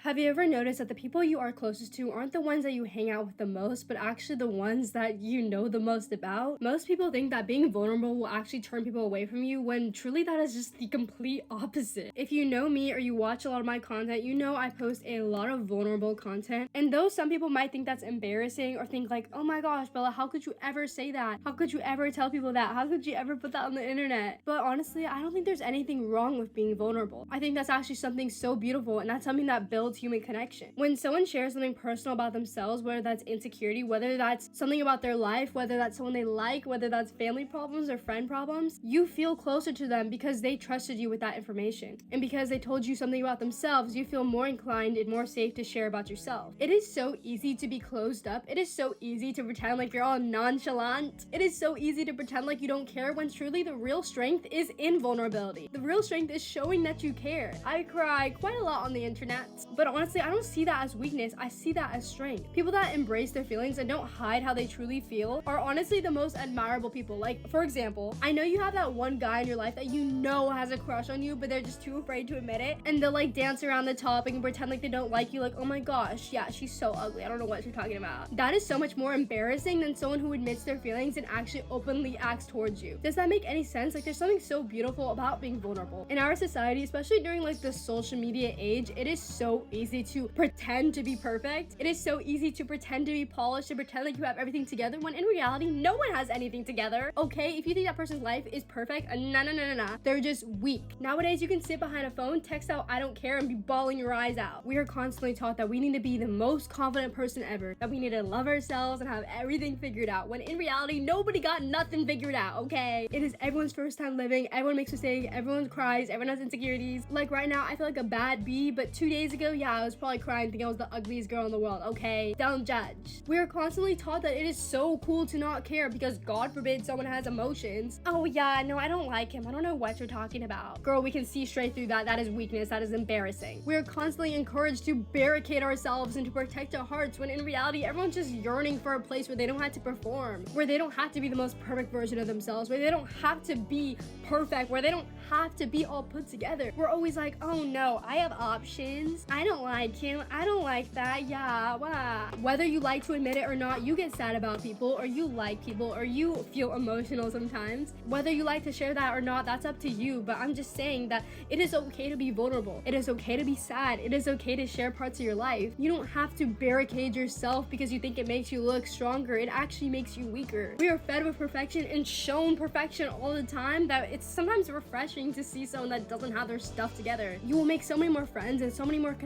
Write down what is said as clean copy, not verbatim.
Have you ever noticed that the people you are closest to aren't the ones that you hang out with the most, but actually the ones that you know the most about? Most people think that being vulnerable will actually turn people away from you, when truly that is just the complete opposite. If you know me or you watch a lot of my content, you know I post a lot of vulnerable content. And though some people might think that's embarrassing or think like, oh my gosh, Bella, how could you ever say that? How could you ever tell people that? How could you ever put that on the internet? But honestly, I don't think there's anything wrong with being vulnerable. I think that's actually something so beautiful, and that's something that builds human connection. When someone shares something personal about themselves, whether that's insecurity, whether that's something about their life, whether that's someone they like, whether that's family problems or friend problems, you feel closer to them because they trusted you with that information. And because they told you something about themselves, you feel more inclined and more safe to share about yourself. It is so easy to be closed up. It is so easy to pretend like you're all nonchalant. It is so easy to pretend like you don't care, when truly the real strength is in vulnerability. The real strength is showing that you care. I cry quite a lot on the internet, but honestly, I don't see that as weakness. I see that as strength. People that embrace their feelings and don't hide how they truly feel are honestly the most admirable people. Like, for example, I know you have that one guy in your life that you know has a crush on you, but they're just too afraid to admit it, and they'll like dance around the topic and pretend like they don't like you, like, oh my gosh, yeah, she's so ugly, I don't know what you're talking about. That is so much more embarrassing than someone who admits their feelings and actually openly acts towards you. Does that make any sense? Like, there's something so beautiful about being vulnerable. In our society, especially during like the social media age, it is so easy to pretend to be perfect. It is so easy to pretend to be polished, to pretend like you have everything together, when in reality, no one has anything together. Okay, if you think that person's life is perfect, nah. They're just weak. Nowadays, you can sit behind a phone, text out I don't care, and be bawling your eyes out. We are constantly taught that we need to be the most confident person ever, that we need to love ourselves and have everything figured out, when in reality, nobody got nothing figured out, okay? It is everyone's first time living, everyone makes mistakes, everyone cries, everyone has insecurities. Like right now, I feel like a bad bee, but 2 days ago, yeah, I was probably crying thinking I was the ugliest girl in the world, okay? Don't judge. We are constantly taught that it is so cool to not care because God forbid someone has emotions. Oh yeah, no, I don't like him. I don't know what you're talking about. Girl, we can see straight through that. That is weakness. That is embarrassing. We are constantly encouraged to barricade ourselves and to protect our hearts, when in reality, everyone's just yearning for a place where they don't have to perform, where they don't have to be the most perfect version of themselves, where they don't have to be perfect, where they don't have to be all put together. We're always like, oh no, I have options. I don't like him. I don't like that. Yeah, wow. Whether you like to admit it or not, you get sad about people, or you like people, or you feel emotional sometimes. Whether you like to share that or not, that's up to you. But I'm just saying that it is okay to be vulnerable. It is okay to be sad. It is okay to share parts of your life. You don't have to barricade yourself because you think it makes you look stronger. It actually makes you weaker. We are fed with perfection and shown perfection all the time, that it's sometimes refreshing to see someone that doesn't have their stuff together. You will make so many more friends and so many more